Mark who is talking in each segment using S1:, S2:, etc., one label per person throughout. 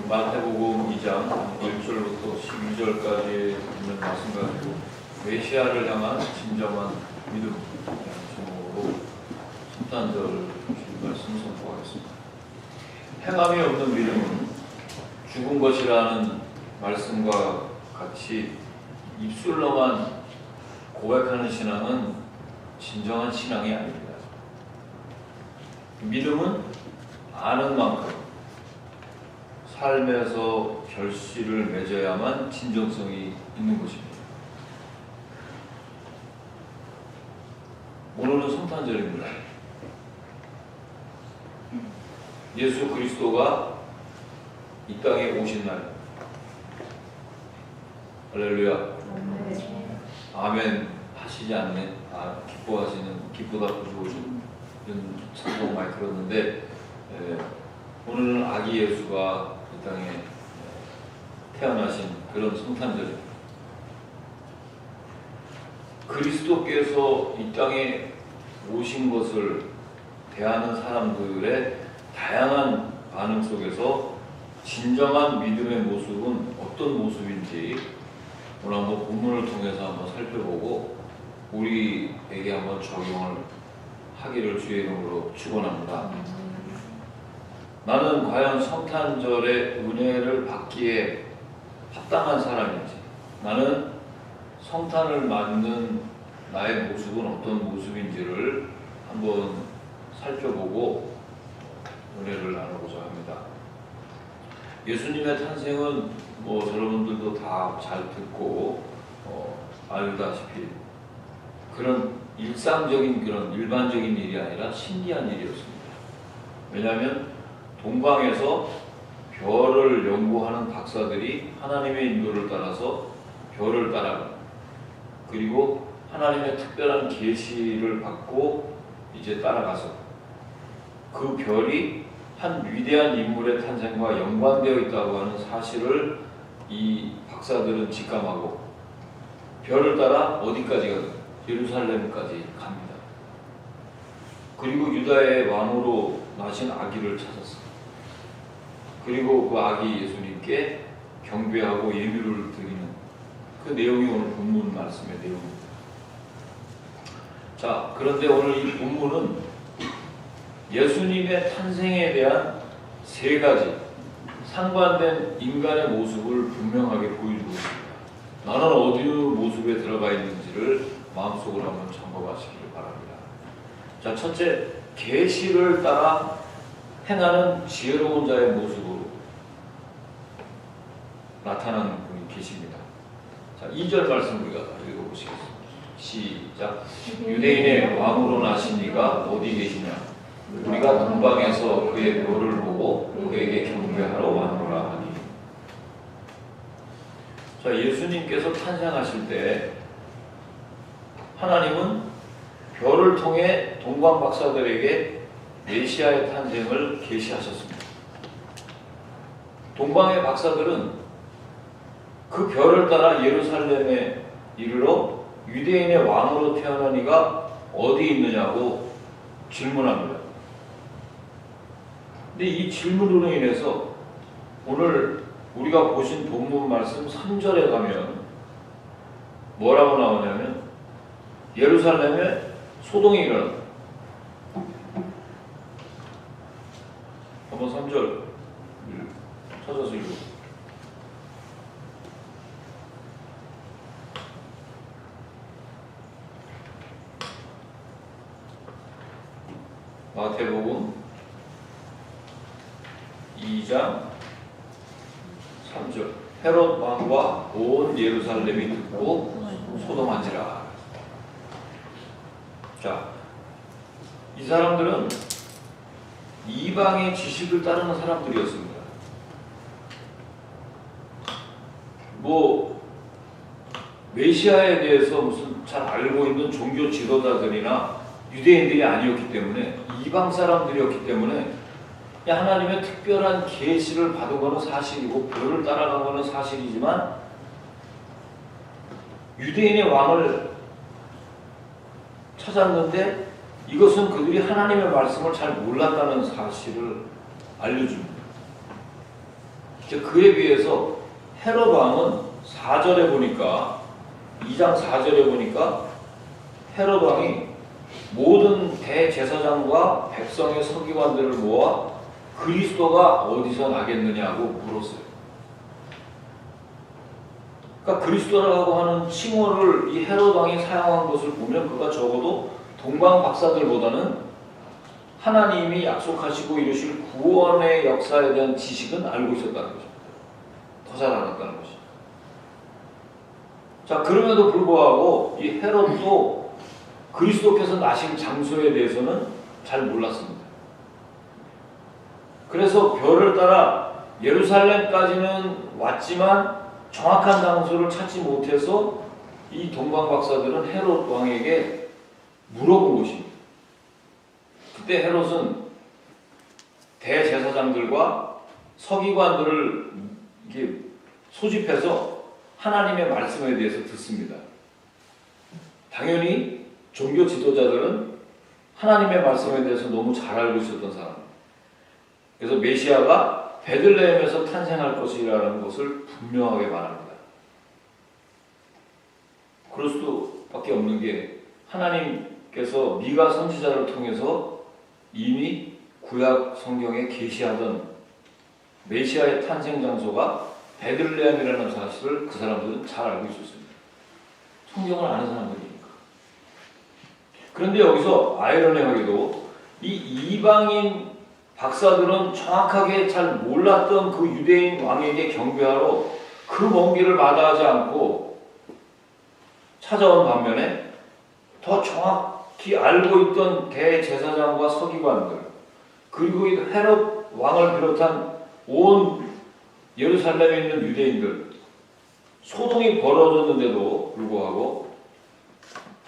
S1: 마태복음 2장 1절부터 12절까지 있는 말씀 가지고 메시아를 향한 진정한 믿음 제목으로 성탄절 말씀 선포하겠습니다. 행함이 없는 믿음은 죽은 것이라는 말씀과 같이 입술로만 고백하는 신앙은 진정한 신앙이 아닙니다. 믿음은 아는 만큼 삶에서 결실을 맺어야만 진정성이 있는 것입니다. 오늘은 성탄절입니다. 예수 그리스도가 이 땅에 오신 날. 할렐루야. 아멘 하시지 않네. 기쁘다 부르시는 이런 찬송 많이 들었는데, 오늘은 아기 예수가 이 땅에 태어나신 그런 성탄절입니다. 그리스도께서 이 땅에 오신 것을 대하는 사람들의 다양한 반응 속에서 진정한 믿음의 모습은 어떤 모습인지 오늘 한번 본문을 통해서 한번 살펴보고 우리에게 한번 적용을 하기를 주의 이름으로 축원합니다. 나는 과연 성탄절의 은혜를 받기에 합당한 사람인지, 나는 성탄을 맞는 나의 모습은 어떤 모습인지를 한번 살펴보고 은혜를 나누고자 합니다. 예수님의 탄생은 여러분들도 다 잘 듣고 알다시피 그런 일상적인 그런 일반적인 일이 아니라 신기한 일이었습니다. 왜냐하면 동방에서 별을 연구하는 박사들이 하나님의 인도를 따라서 별을 따라갑니다. 그리고 하나님의 특별한 계시를 받고 이제 따라가서 그 별이 한 위대한 인물의 탄생과 연관되어 있다고 하는 사실을 이 박사들은 직감하고 별을 따라 어디까지 가요? 예루살렘까지 갑니다. 그리고 유다의 왕으로 나신 아기를 찾았어요. 그리고 그 아기 예수님께 경배하고 예물을 드리는 그 내용이 오늘 본문 말씀의 내용입니다. 자, 그런데 오늘 이 본문은 예수님의 탄생에 대한 세 가지 상반된 인간의 모습을 분명하게 보여주고 있습니다. 나는 어디 모습에 들어가 있는지를 마음속으로 한번 점검하시기를 바랍니다. 자, 첫째, 계시를 따라 행하는 지혜로운 자의 모습으로 나타나는 분이 계십니다. 자, 2절 말씀 우리가 읽어보시겠습니다. 시작. 유대인의 왕으로 나신 이가 어디 계시냐? 우리가 동방에서 그의 묘를 보고 그에게 경배하러 왔노라 하니. 자, 예수님께서 탄생하실 때 하나님은 별을 통해 동방 박사들에게 메시아의 탄생을 계시하셨습니다. 동방의 박사들은 그 별을 따라 예루살렘에 이르러 유대인의 왕으로 태어난 이가 어디 있느냐고 질문합니다. 근데 이 질문으로 인해서 오늘 우리가 보신 본문 말씀 3절에 가면 뭐라고 나오냐면 예루살렘에 소동이 일어납니다. 한번 3절 찾아서 읽어. 마태복음 2장 3절. 헤롯 왕과 온 예루살렘이 듣고 소동한지라. 자, 이 사람들은 이방의 지식을 따르는 사람들이었습니다. 메시아에 대해서 무슨 잘 알고 있는 종교 지도자들이나 유대인들이 아니었기 때문에, 이방 사람들이었기 때문에 하나님의 특별한 계시를 받은 것은 사실이고 별을 따라간 것은 사실이지만 유대인의 왕을 찾았는데 이것은 그들이 하나님의 말씀을 잘 몰랐다는 사실을 알려줍니다. 이제 그에 비해서 헤롯 왕은 4절에 보니까 2장 4절에 보니까 헤롯 왕이 모든 대제사장과 백성의 서기관들을 모아 그리스도가 어디서 나겠느냐고 물었어요. 그러니까 그리스도라고 하는 칭호를 이 헤롯 왕이 사용한 것을 보면 그가 적어도 동방 박사들보다는 하나님이 약속하시고 이루실 구원의 역사에 대한 지식은 알고 있었다는 것입니다. 더 잘 알았다는 것이죠. 자, 그럼에도 불구하고 이 헤롯도 그리스도께서 나신 장소에 대해서는 잘 몰랐습니다. 그래서 별을 따라 예루살렘까지는 왔지만 정확한 장소를 찾지 못해서 이 동방 박사들은 헤롯 왕에게 물어본 것입니다. 그때 헤롯은 대제사장들과 서기관들을 이렇게 소집해서 하나님의 말씀에 대해서 듣습니다. 당연히 종교 지도자들은 하나님의 말씀에 대해서 너무 잘 알고 있었던 사람. 그래서 메시아가 베들레헴에서 탄생할 것이라는 것을 분명하게 말합니다. 그럴 수밖에 없는 게 하나님께서 미가 선지자를 통해서 이미 구약 성경에 계시하던 메시아의 탄생 장소가 베들레헴이라는 사실을 그 사람들은 잘 알고 있었습니다. 성경을 아는 사람들이니까. 그런데 여기서 아이러니하게도 이 이방인 박사들은 정확하게 잘 몰랐던 그 유대인 왕에게 경배하러 그 먼 길을 마다하지 않고 찾아온 반면에 더 정확히 알고 있던 대제사장과 서기관들 그리고 이 헤롯 왕을 비롯한 온 예루살렘에 있는 유대인들 소동이 벌어졌는데도 불구하고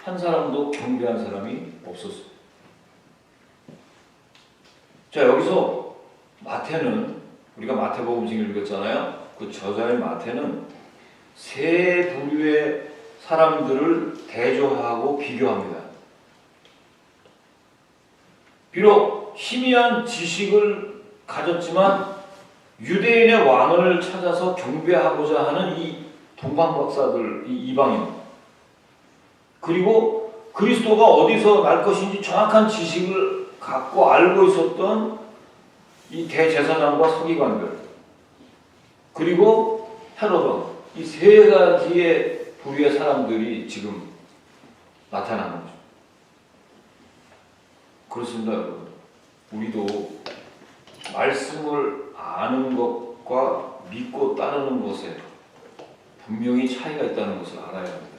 S1: 한 사람도 경배한 사람이 없었습니다. 자, 여기서 마태는 우리가 마태복음을 읽었잖아요. 그 저자의 마태는 세 부류의 사람들을 대조하고 비교합니다. 비록 희미한 지식을 가졌지만 유대인의 왕을 찾아서 경배하고자 하는 이 동방박사들, 이 이방인 그리고 그리스도가 어디서 날 것인지 정확한 지식을 갖고 알고 있었던 이 대제사장과 서기관들 그리고 헤롯 왕 이 세 가지의 부류의 사람들이 지금 나타나는 거죠. 그렇습니다, 여러분. 우리도 말씀을 아는 것과 믿고 따르는 것에 분명히 차이가 있다는 것을 알아야 합니다.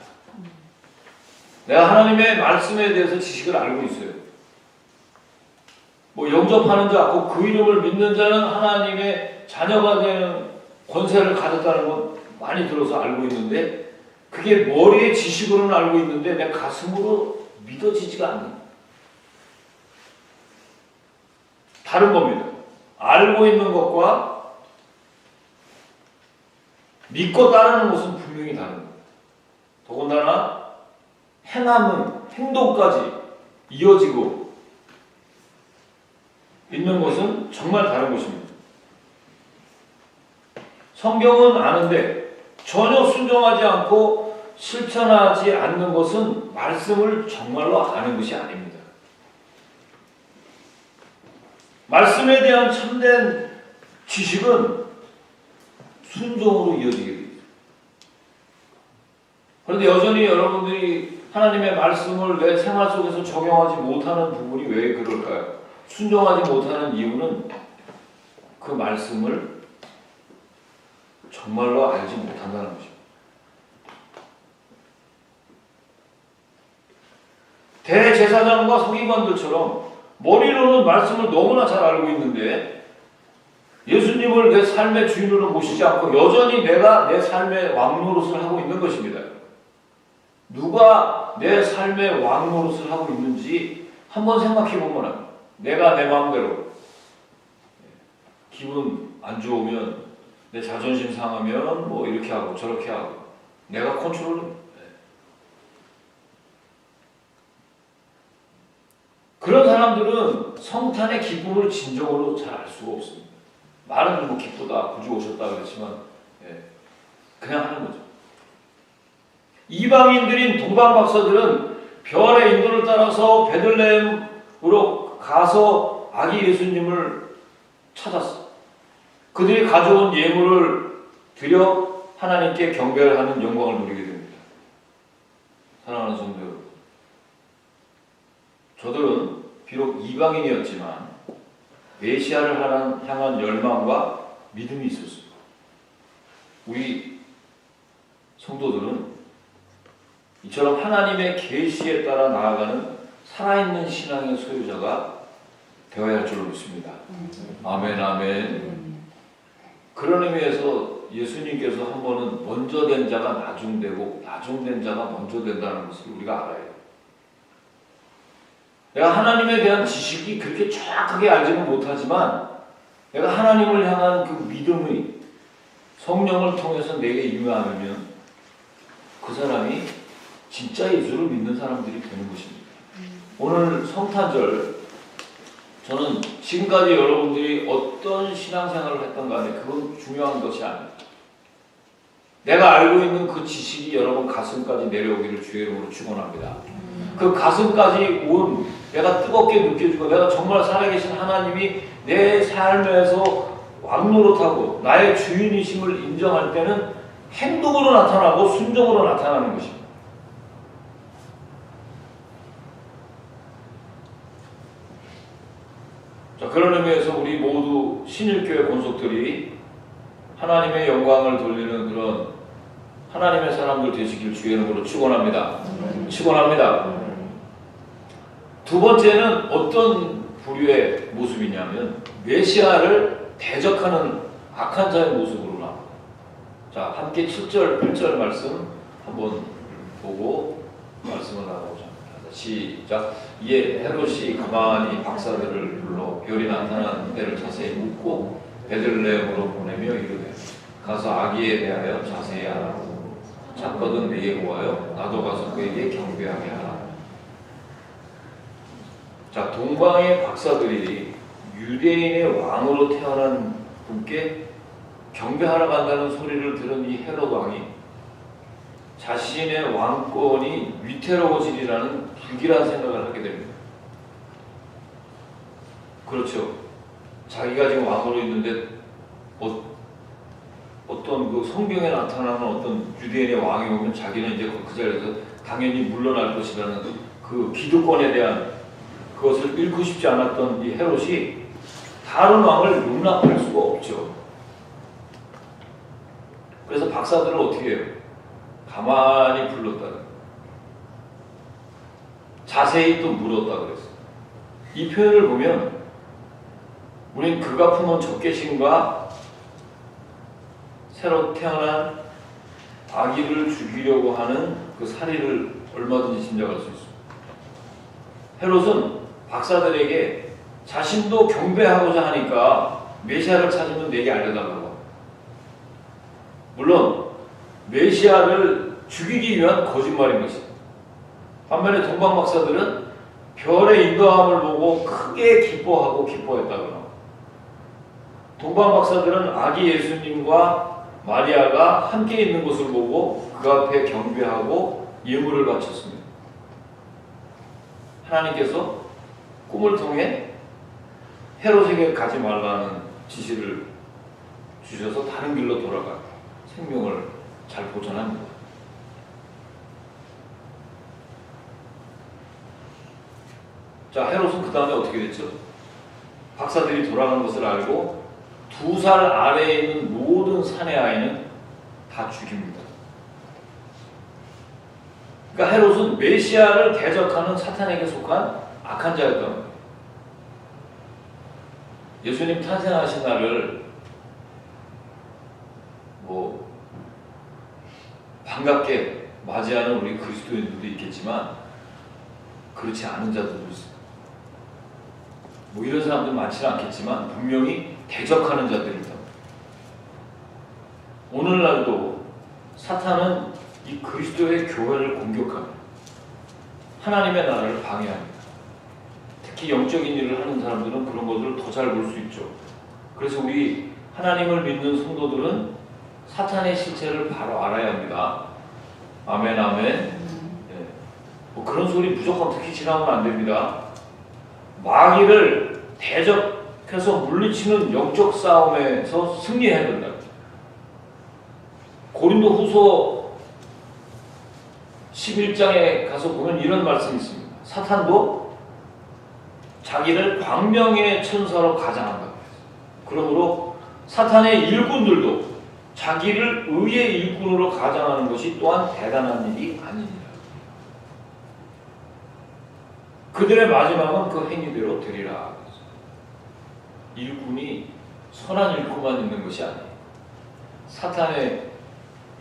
S1: 내가 하나님의 말씀에 대해서 지식을 알고 있어요. 뭐 영접하는 자, 그 이름을 믿는 자는 하나님의 자녀가 되는 권세를 가졌다는 건 많이 들어서 알고 있는데 그게 머리의 지식으로는 알고 있는데 내 가슴으로 믿어지지가 않는 다른 겁니다. 알고 있는 것과 믿고 따르는 것은 분명히 다른 겁니다. 더군다나 행함은 행동까지 이어지고 있는 것은 정말 다른 것입니다. 성경은 아는데 전혀 순종하지 않고 실천하지 않는 것은 말씀을 정말로 아는 것이 아닙니다. 말씀에 대한 참된 지식은 순종으로 이어지게 됩니다. 그런데 여전히 여러분들이 하나님의 말씀을 내 생활 속에서 적용하지 못하는 부분이 왜 그럴까요? 순종하지 못하는 이유는 그 말씀을 정말로 알지 못한다는 것입니다. 대제사장과 서기관들처럼 머리로는 말씀을 너무나 잘 알고 있는데 예수님을 내 삶의 주인으로 모시지 않고 여전히 내가 내 삶의 왕 노릇을 하고 있는 것입니다. 누가 내 삶의 왕 노릇을 하고 있는지 한번 생각해 보면 내가 내 마음대로 기분 안 좋으면 내 자존심 상하면 뭐 이렇게 하고 저렇게 하고 내가 컨트롤을 그런 사람들은 성탄의 기쁨을 진정으로 잘 알 수가 없습니다. 말은 뭐 기쁘다, 구주 오셨다 그랬지만 그냥 하는 거죠. 이방인들인 동방 박사들은 별의 인도를 따라서 베들레헴으로 가서 아기 예수님을 찾았어. 그들이 가져온 예물을 드려 하나님께 경배를 하는 영광을 누리게 됩니다. 사랑하는 성도 여러분, 저들은 비록 이방인이었지만 메시아를 향한 열망과 믿음이 있었습니다. 우리 성도들은 이처럼 하나님의 계시에 따라 나아가는 살아있는 신앙의 소유자가 되어야 할 줄로 믿습니다. 아멘, 아멘. 그런 의미에서 예수님께서 한 번은 먼저 된 자가 나중되고 나중된 자가 먼저 된다는 것을 우리가 알아요. 내가 하나님에 대한 지식이 그렇게 정확하게 알지는 못하지만 내가 하나님을 향한 그 믿음의 성령을 통해서 내게 임하면 그 사람이 진짜 예수를 믿는 사람들이 되는 것입니다. 오늘 성탄절, 저는 지금까지 여러분들이 어떤 신앙생활을 했던 간에 그건 중요한 것이 아닙니다. 내가 알고 있는 그 지식이 여러분 가슴까지 내려오기를 주의 이름으로 축원합니다. 그 가슴까지 온 내가 뜨겁게 느껴지고 내가 정말 살아계신 하나님이 내 삶에서 왕노릇하고 나의 주인이심을 인정할 때는 행동으로 나타나고 순종으로 나타나는 것입니다. 자, 그런 의미에서 우리 모두 신일교회 권속들이 하나님의 영광을 돌리는 그런 하나님의 사람들 되시길 주의 이름으로 축원합니다. 축원합니다. 두 번째는 어떤 부류의 모습이냐면 메시아를 대적하는 악한 자의 모습으로 나옵니다. 자, 함께 7절, 8절 말씀 한번 보고 말씀을 나눠보자 합니다. 시작. 이에 헤롯이 가만히 박사들을 불러 별이 나타난 때를 자세히 묻고 베들레헴으로 보내며 이르되 가서 아기에 대하여 자세히 알아보고 찾거든 내게 구하여 나도 가서 그에게 경배하게 하라. 자, 동방의 박사들이 유대인의 왕으로 태어난 분께 경배하러 간다는 소리를 들은 이 헤롯 왕이 자신의 왕권이 위태로워지리라는 불길한 생각을 하게 됩니다. 그렇죠. 자기가 지금 왕으로 있는데 어떤 그 성경에 나타나는 어떤 유대인의 왕이 오면 자기는 이제 그 자리에서 당연히 물러날 것이라는 그 기득권에 대한 그것을 잃고 싶지 않았던 이 헤롯이 다른 왕을 용납할 수가 없죠. 그래서 박사들을 어떻게 해요? 가만히 불렀다. 자세히 또 물었다 그랬어요. 이 표현을 보면 우린 그가 품은 적개심과 새로 태어난 아기를 죽이려고 하는 그 살인을 얼마든지 짐작할 수 있습니다. 헤롯은 박사들에게 자신도 경배하고자 하니까 메시아를 찾으면 내게 알려달라고 합니다. 물론 메시아를 죽이기 위한 거짓말인 것입니다. 반면에 동방 박사들은 별의 인도함을 보고 크게 기뻐하고 기뻐했다고 합니다. 동방 박사들은 아기 예수님과 마리아가 함께 있는 것을 보고 그 앞에 경배하고 예물을 바쳤습니다. 하나님께서 꿈을 통해 헤롯에게 가지 말라는 지시를 주셔서 다른 길로 돌아가 생명을 잘 보존합니다. 자, 헤롯은 그 다음에 어떻게 됐죠? 박사들이 돌아간 것을 알고 2살 아래에 있는 모든 사내 아이는 다 죽입니다. 그러니까 헤롯은 메시아를 대적하는 사탄에게 속한 악한 자였던 거예요. 예수님 탄생하신 날을 반갑게 맞이하는 우리 그리스도인들도 있겠지만 그렇지 않은 자들도 있습니다. 이런 사람들 많지는 않겠지만 분명히 대적하는 자들이 있다. 오늘날도 사탄은 이 그리스도의 교회를 공격합니다. 하나님의 나라를 방해합니다. 특히 영적인 일을 하는 사람들은 그런 것들을 더 잘 볼 수 있죠. 그래서 우리 하나님을 믿는 성도들은 사탄의 실체를 바로 알아야 합니다. 아멘, 아멘. 네. 뭐 그런 소리 무조건 듣기 싫어하면 안 됩니다. 마귀를 대적해서 물리치는 영적 싸움에서 승리해야 된다. 고린도 후서 11장에 가서 보면 이런 말씀이 있습니다. 사탄도 자기를 광명의 천사로 가장한다. 그러므로 사탄의 일꾼들도 자기를 의의 일꾼으로 가장하는 것이 또한 대단한 일이 아니니라. 그들의 마지막은 그 행위대로 되리라. 일꾼이 선한 일꾼만 있는 것이 아니에요. 사탄의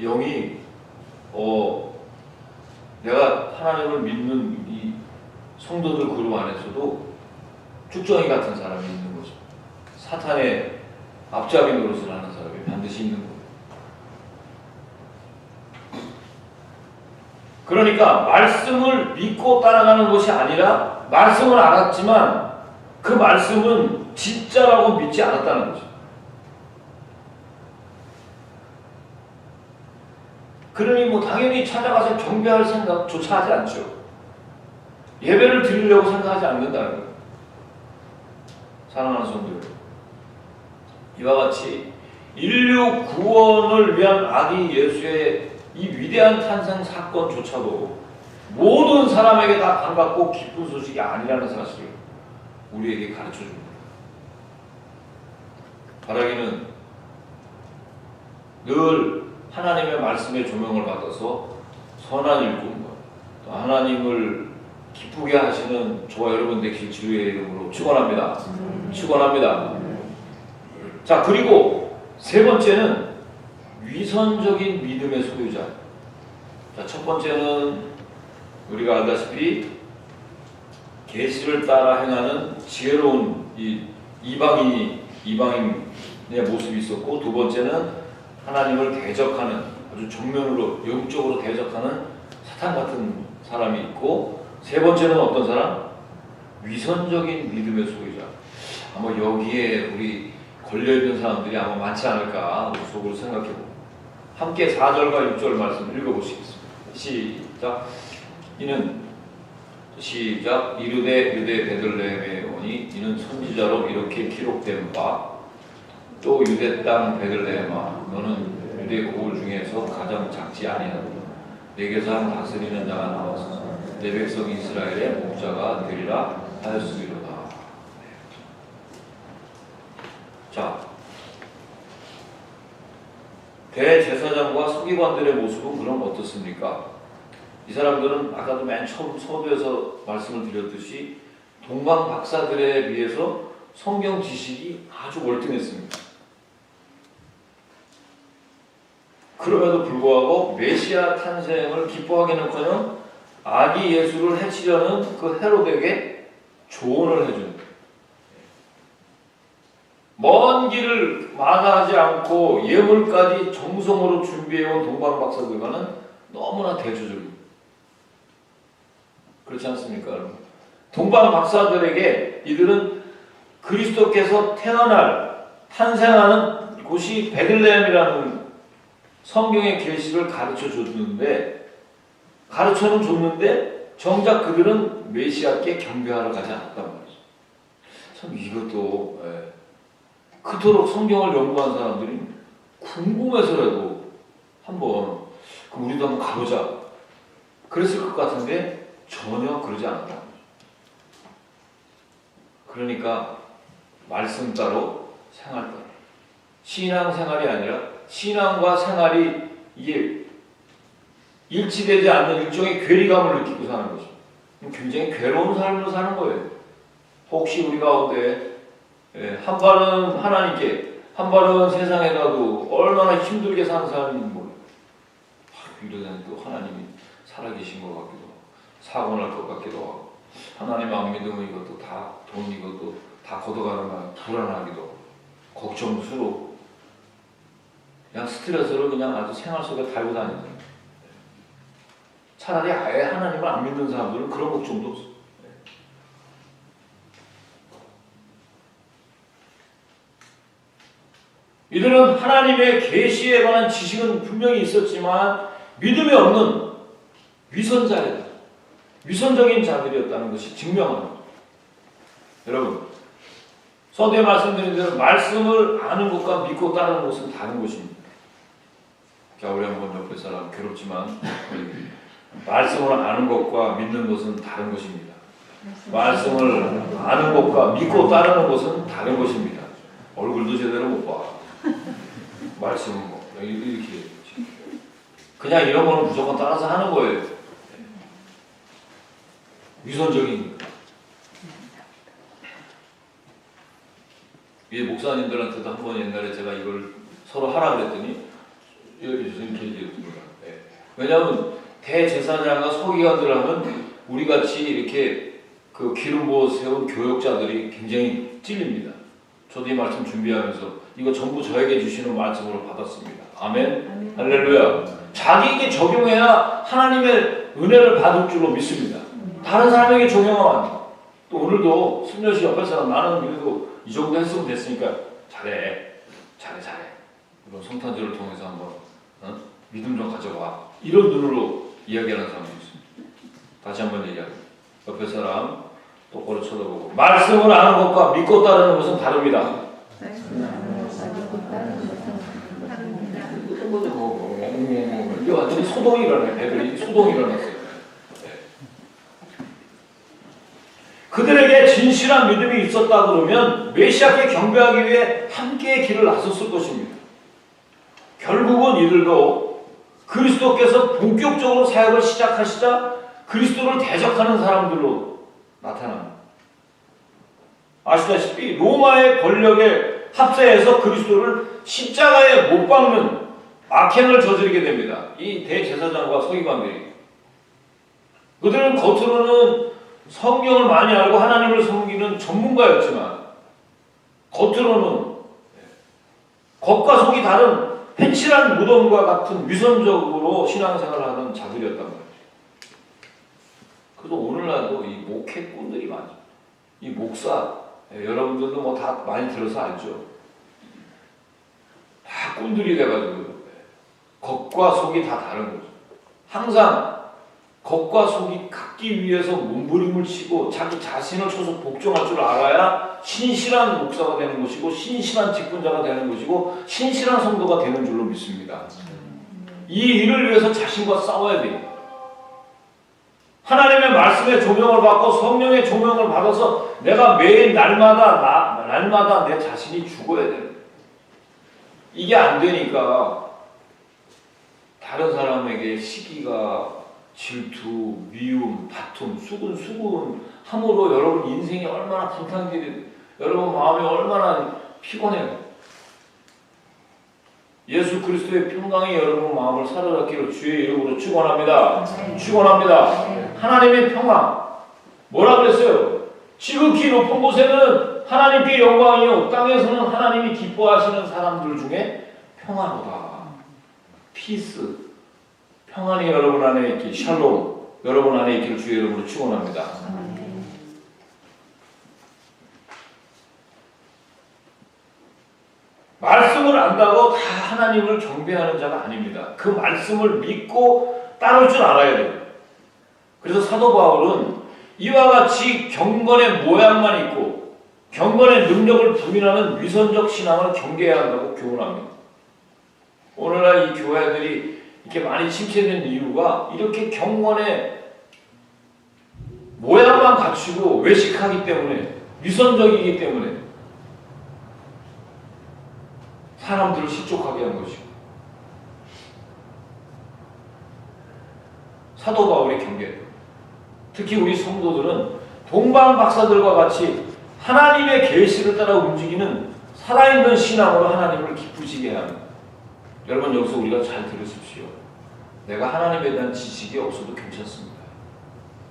S1: 영이 내가 하나님을 믿는 이 성도들 그룹 안에서도 쭉정이 같은 사람이 있는 거죠. 사탄의 앞잡이 노릇을 하는 사람이 반드시 있는 거예요. 그러니까 말씀을 믿고 따라가는 것이 아니라 말씀을 알았지만 그 말씀은 진짜라고 믿지 않았다는 거죠. 그러니 뭐 당연히 찾아가서 경배할 생각조차 하지 않죠. 예배를 드리려고 생각하지 않는다는 거예요. 사랑하는 성도들, 이와 같이 인류 구원을 위한 아기 예수의 이 위대한 탄생 사건조차도 모든 사람에게 다 반갑고 기쁜 소식이 아니라는 사실을 우리에게 가르쳐 줍니다. 바라기는 늘 하나님의 말씀의 조명을 받아서 선한 일꾼과 또 하나님을 기쁘게 하시는 저와 여러분 되실 주의 이름으로 축원합니다. 축원합니다. 자, 그리고 세 번째는 위선적인 믿음의 소유자. 자, 첫 번째는 우리가 알다시피 계시를 따라 행하는 지혜로운 이방인의 모습이 있었고, 두 번째는 하나님을 대적하는, 아주 정면으로 영적으로 대적하는 사탄 같은 사람이 있고, 세 번째는 어떤 사람? 위선적인 믿음의 소유자. 아마 여기에 우리 걸려있는 사람들이 아마 많지 않을까 속으로 생각해보고 함께 4절과 6절 말씀 읽어보시겠습니다. 시작. 시작. 이르되 유대 베들레헴에 오니 이는 선지자로 이렇게 기록된 바, 또 유대 땅 베들레헴아 너는 유대 고을 중에서 가장 작지 아니하고 내게서 한 다스리는 자가 나와서 내 백성 이스라엘의 목자가 되리라 하였으리로다. 자, 대제사장과 서기관들의 모습은 그럼 어떻습니까? 이 사람들은 아까도 맨 처음 서두에서 말씀을 드렸듯이 동방 박사들에 비해서 성경 지식이 아주 월등했습니다. 그럼에도 불구하고 메시아 탄생을 기뻐하기는커녕 아기 예수를 해치려는 그 헤롯에게 조언을 해줍니다. 먼 길을 마다하지 않고 예물까지 정성으로 준비해온 동방 박사들과는 너무나 대조적입니다. 그렇지 않습니까, 여러분? 동방 박사들에게 이들은 그리스도께서 탄생하는 곳이 베들레헴이라는 성경의 계시를 가르쳐는 줬는데 정작 그들은 메시아께 경배하러 가지 않았단 말이죠. 참 이것도 그토록 성경을 연구한 사람들이 궁금해서라도 한번 그럼 우리도 한번 가보자 그랬을 것 같은데 전혀 그러지 않았다. 그러니까 말씀 따로 생활 따로, 신앙 생활이 아니라 신앙과 생활이 이게 일치되지 않는 일종의 괴리감을 느끼고 사는 거죠. 굉장히 괴로운 삶을 사는 거예요. 혹시 우리 가운데 한 발은 하나님께, 한 발은 세상에 가도 얼마나 힘들게 사는 사람이 있는 거예요. 이러다니 또 하나님이 살아계신 것 같기도 하고 사고 날 것 같기도 하고 하나님 안 믿으면 이것도 다 돈 이것도 다 걷어가는 거 불안하기도 하고 걱정스러워. 그냥 스트레스를 그냥 아주 생활 속에 달고 다니는 거예요. 차라리 아예 하나님을 안 믿는 사람들은 그런 걱정도 없어요. 이들은 하나님의 계시에 관한 지식은 분명히 있었지만 믿음이 없는 위선자였다. 위선적인 자들이었다는 것이 증명합니다. 여러분, 서두에 말씀드린 대로 말씀을 아는 것과 믿고 따르는 것은 다른 것입니다. 자, 우리 한번 옆에 사람 괴롭지만 말씀을 아는 것과 믿는 것은 다른 것입니다. 말씀을 아는 것과 믿고 따르는 것은 다른 것입니다. 얼굴도 제대로 못 봐. 말씀은 뭐 이렇게 그냥 이런 거는 무조건 따라서 하는 거예요. 위선적인. 이 목사님들한테도 한번 옛날에 제가 이걸 서로 하라 그랬더니 이렇게 얘기했습니다. 왜냐하면 대제사장과 서기관들 하면 우리 같이 이렇게 그 기름 부어 세운 교역자들이 굉장히 찔립니다. 저도 이 말씀 준비하면서 이거 전부 저에게 주시는 말씀으로 받았습니다. 아멘. 할렐루야. 자기에게 적용해야 하나님의 은혜를 받을 줄로 믿습니다. 다른 사람에게 적용하면 안 돼요. 또 오늘도 승려씨 옆에 사람 나는 그래도 이 정도 했으면 됐으니까 잘해. 그럼 성탄절을 통해서 한번 믿음 좀 가져와. 이런 눈으로 이야기하는 사람이 있습니다. 다시 한번 얘기합니다. 옆에 사람 똑바로 쳐다보고 말씀을 아는 것과 믿고 따르는 것은 다릅니다. 이게 완전히 소동이 일어나요. 애들이 소동이 일어났어요. 그들에게 진실한 믿음이 있었다 그러면 메시아께 경배하기 위해 함께 길을 나섰을 것입니다. 결국은 이들도 그리스도께서 본격적으로 사역을 시작하시자 그리스도를 대적하는 사람들로 나타납니다. 아시다시피 로마의 권력에 합세해서 그리스도를 십자가에 못 박는 악행을 저지르게 됩니다. 이 대제사장과 서기관들이. 그들은 겉으로는 성경을 많이 알고 하나님을 섬기는 전문가였지만 겉으로는 겉과 속이 다른 펜칠한 무덤과 같은 위선적으로 신앙생활을 하는 자들이었단 말이죠. 그래서 오늘날도 이 목회꾼들이 많죠. 이 목사, 여러분들도 뭐 다 많이 들어서 알죠. 다 꾼들이 돼가지고 겉과 속이 다 다른 거죠. 항상 겉과 속이 같기 위해서 몸부림을 치고 자기 자신을 쳐서 복종할 줄 알아야 신실한 목사가 되는 것이고 신실한 직분자가 되는 것이고 신실한 성도가 되는 줄로 믿습니다. 이 일을 위해서 자신과 싸워야 돼요. 하나님의 말씀의 조명을 받고 성령의 조명을 받아서 내가 매일 날마다 내 자신이 죽어야 돼요. 이게 안 되니까 다른 사람에게 시기가 질투, 미움, 다툼, 수군 함으로 여러분 인생이 얼마나 분탕질이, 여러분 마음이 얼마나 피곤해요. 예수 그리스도의 평강이 여러분 마음을 사로잡기를 주의 이름으로 축원합니다. 축원합니다. 하나님의 평강. 뭐라 그랬어요? 지극히 높은 곳에는 하나님께 영광이요 땅에서는 하나님이 기뻐하시는 사람들 중에 평화로다. 피스. 평안이 여러분 안에 있기, 샬롬 여러분 안에 있기를 주의 이름으로 축원합니다. 말씀을 안다고 다 하나님을 경배하는 자가 아닙니다. 그 말씀을 믿고 따를 줄 알아야 돼요. 그래서 사도 바울은 이와 같이 경건의 모양만 있고 경건의 능력을 부인하는 위선적 신앙을 경계해야 한다고 교훈합니다. 오늘날 이 교회들이 이렇게 많이 침체된 이유가 이렇게 경건의 모양만 갖추고 외식하기 때문에, 위선적이기 때문에 사람들을 실족하게 한 것이고, 사도 바울의 경계, 특히 우리 성도들은 동방 박사들과 같이 하나님의 계시를 따라 움직이는 살아있는 신앙으로 하나님을 기쁘시게 해야 합니다. 여러분 여기서 우리가 잘 들으십시오. 내가 하나님에 대한 지식이 없어도 괜찮습니다.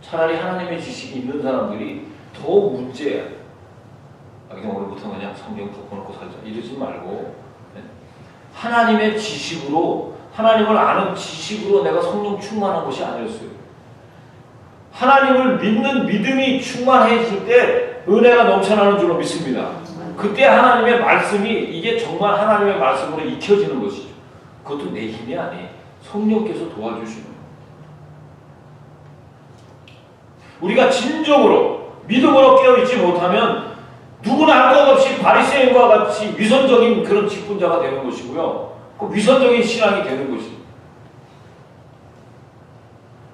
S1: 차라리 하나님의 지식이 있는 사람들이 더 문제야. 그냥 오늘부터 그냥 성경 덮어놓고 살자 이러지 말고, 하나님의 지식으로, 하나님을 아는 지식으로 내가 성령 충만한 것이 아니었어요. 하나님을 믿는 믿음이 충만해질 때 은혜가 넘쳐나는 줄로 믿습니다. 그때 하나님의 말씀이 이게 정말 하나님의 말씀으로 익혀지는 것이죠. 그것도 내 힘이 아니에요. 성령께서 도와주시는 거예요. 우리가 진정으로 믿음으로 깨어있지 못하면 누구나 할 것 없이 바리새인과 같이 위선적인 그런 직분자가 되는 것이고요. 그 위선적인 신앙이 되는 것이죠.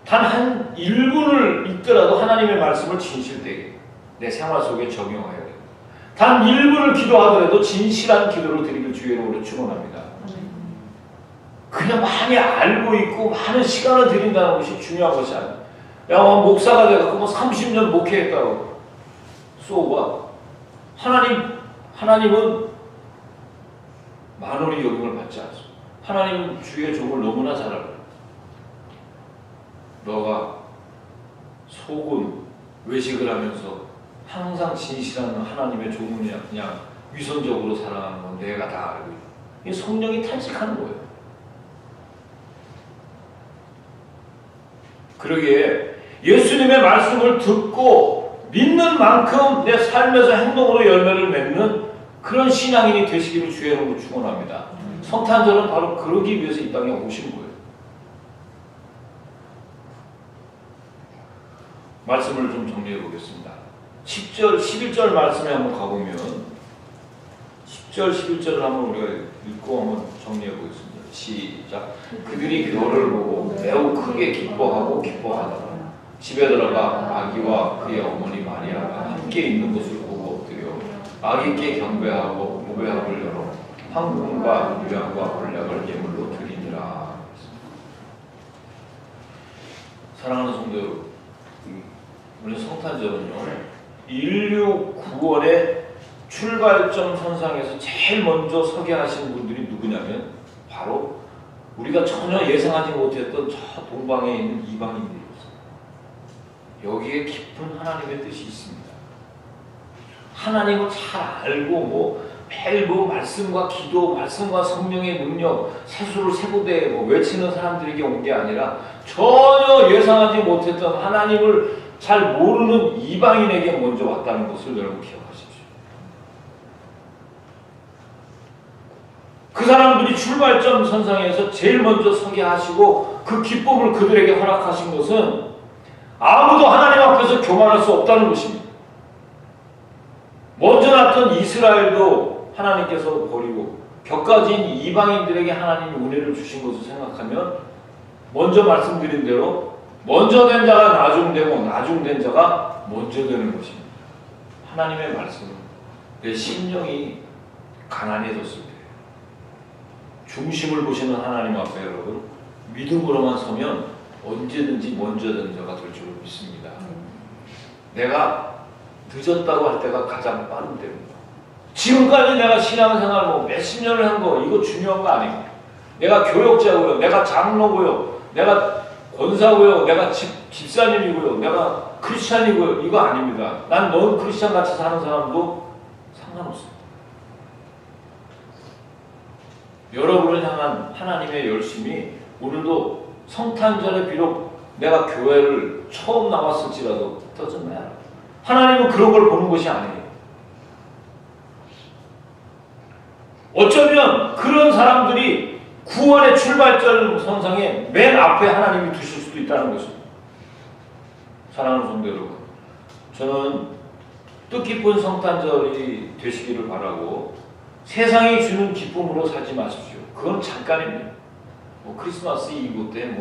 S1: 단 한 1분을 읽더라도 하나님의 말씀을 진실되게 내 생활 속에 적용해야 돼요. 단 1분을 기도하더라도 진실한 기도를 드리길 주의 이름으로 축원합니다. 그냥 많이 알고 있고 많은 시간을 드린다는 것이 중요한 것이 아니에요. 야, 목사가 돼서 뭐 30년 목회했다고. 쏘가 하나님은 만원의 여김을 받지 않습니다. 하나님은 주의 종을 너무나 잘 알아요. 너가 속은 외식을 하면서 항상 진실한 하나님의 종을 그냥 위선적으로 살아가는 건 내가 다 알고 있다. 이게 성령이 탄식하는 거예요. 그러기에 예수님의 말씀을 듣고 믿는 만큼 내 삶에서 행동으로 열매를 맺는 그런 신앙인이 되시기를 주의 이름으로 축원합니다. 성탄절은 바로 그러기 위해서 이 땅에 오신 거예요. 말씀을 좀 정리해 보겠습니다. 10절, 11절 말씀에 한번 가보면 10절, 11절을 한번 우리가 읽고 한번 정리해 보겠습니다. 시작. 그들이 그거를 보고 매우 크게 기뻐하고 기뻐하더라. 집에 들어가 아기와 그의 어머니 마리아가 함께 있는 것을 보고 엎드려 아기께 경배하고 무배합을 열어 황금과 유향과 몰약을 예물로 드리니라. 사랑하는 성도 여러분, 우리 성탄절은요, 인류 구원의 출발점 선상에서 제일 먼저 서게 하신 분들이 누구냐면 바로 우리가 전혀 예상하지 못했던 저 동방에 있는 이방인들이었어요. 여기에 깊은 하나님의 뜻이 있습니다. 하나님을 잘 알고 매일 말씀과 기도, 말씀과 성령의 능력, 세수를 세부대 외치는 사람들에게 온 게 아니라 전혀 예상하지 못했던 하나님을 잘 모르는 이방인에게 먼저 왔다는 것을 여러분 기억하십시오. 그 사람들이 출발점 선상에서 제일 먼저 서게 하시고 그 기쁨을 그들에게 허락하신 것은 아무도 하나님 앞에서 교만할 수 없다는 것입니다. 먼저 났던 이스라엘도 하나님께서 버리고 격가진 이방인들에게 하나님이 은혜를 주신 것을 생각하면 먼저 말씀드린 대로 먼저 된 자가 나중되고 나중된 자가 먼저 되는 것입니다. 하나님의 말씀은 내 심령이 가난해졌을 때 중심을 보시는 하나님 앞에 여러분 믿음으로만 서면 언제든지 먼저 된 자가 될 줄을 믿습니다. 내가 늦었다고 할 때가 가장 빠른 때입니다. 지금까지 내가 신앙생활 몇십 년을 한 거 이거 중요한 거 아니에요. 내가 교역자고요, 내가 장로고요, 내가 권사고요, 내가 집사님이고요, 내가 크리스찬이고요, 이거 아닙니다. 난 넌 크리스찬 같이 사는 사람도 상관없습니다. 여러분을 향한 하나님의 열심이 오늘도 성탄절에 비록 내가 교회를 처음 나왔을지라도 doesn't matter. 하나님은 그런 걸 보는 것이 아니에요. 어쩌면 그런 사람들이 구원의 출발점 선상에 맨 앞에 하나님이 두실 수도 있다는 것입니다. 사랑하는 성도 여러분, 저는 뜻깊은 성탄절이 되시기를 바라고 세상이 주는 기쁨으로 살지 마십시오. 그건 잠깐입니다. 크리스마스 이브 때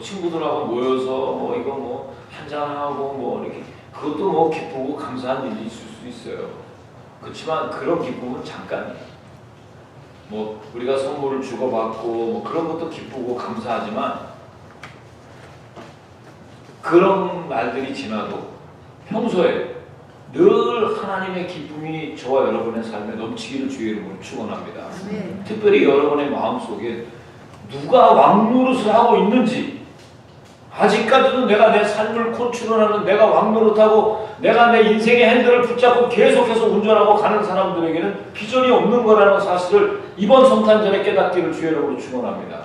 S1: 친구들하고 모여서 이거 한잔하고 이렇게 그것도 기쁘고 감사한 일이 있을 수 있어요. 그렇지만 그런 기쁨은 잠깐이에요. 우리가 선물을 주고받고 그런 것도 기쁘고 감사하지만 그런 날들이 지나도 평소에 늘 하나님의 기쁨이 저와 여러분의 삶에 넘치기를 주의 이름으로 축원합니다. 특별히 여러분의 마음속에 누가 왕노릇을 하고 있는지 아직까지도 내가 내 삶을 컨트롤하는 내가 왕노릇하고 내가 내 인생의 핸들을 붙잡고 계속해서 운전하고 가는 사람들에게는 비전이 없는 거라는 사실을 이번 성탄절에 깨닫기를 주의 이름으로 축원합니다.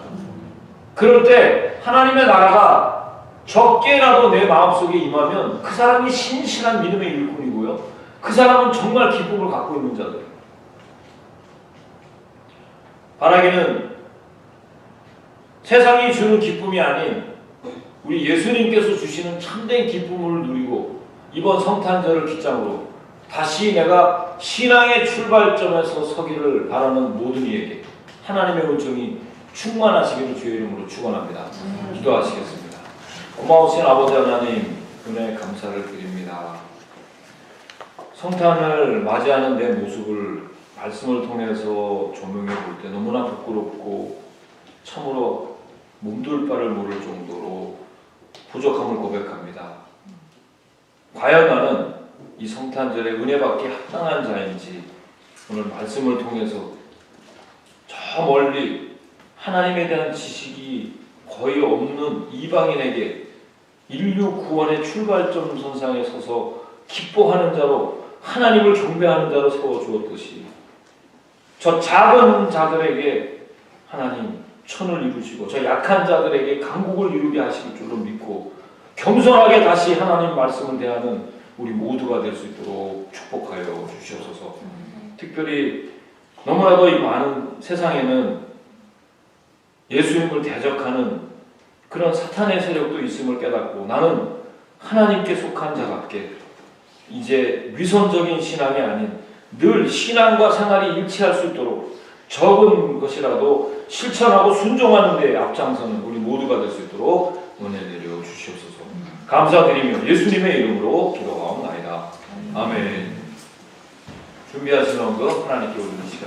S1: 그럴 때 하나님의 나라가 적게라도 내 마음속에 임하면 그 사람이 신실한 믿음의 일꾼이고요. 그 그 사람은 정말 기쁨을 갖고 있는 자들. 바라기는 세상이 주는 기쁨이 아닌 우리 예수님께서 주시는 참된 기쁨을 누리고 이번 성탄절을 기점으로 다시 내가 신앙의 출발점에서 서기를 바라는 모든 이에게 하나님의 은총이 충만하시기를 주의 이름으로 축원합니다. 기도하시겠습니다. 고마우신 아버지 하나님, 은혜 감사를 드립니다. 성탄을 맞이하는 내 모습을 말씀을 통해서 조명해 볼 때 너무나 부끄럽고 참으로 몸둘 바를 모를 정도로 부족함을 고백합니다. 과연 나는 이 성탄절에 은혜 받기 합당한 자인지 오늘 말씀을 통해서 저 멀리 하나님에 대한 지식이 거의 없는 이방인에게 인류 구원의 출발점 선상에 서서 기뻐하는 자로 하나님을 경배하는 자로 세워주었듯이 저 작은 자들에게 하나님 천을 이루시고 저 약한 자들에게 강국을 이루게 하실 줄로 믿고 겸손하게 다시 하나님 말씀을 대하는 우리 모두가 될 수 있도록 축복하여 주시옵소서. 특별히 너무나도 이 많은 세상에는 예수님을 대적하는 그런 사탄의 세력도 있음을 깨닫고 나는 하나님께 속한 자답게 이제 위선적인 신앙이 아닌 늘 신앙과 생활이 일치할 수 있도록 적은 것이라도 실천하고 순종하는 데 앞장서는 우리 모두가 될 수 있도록 은혜 내려 주시옵소서. 감사드리며 예수님의 이름으로 기도하옵나이다. 아멘. 준비하시는 거 하나님께 올리는 시간.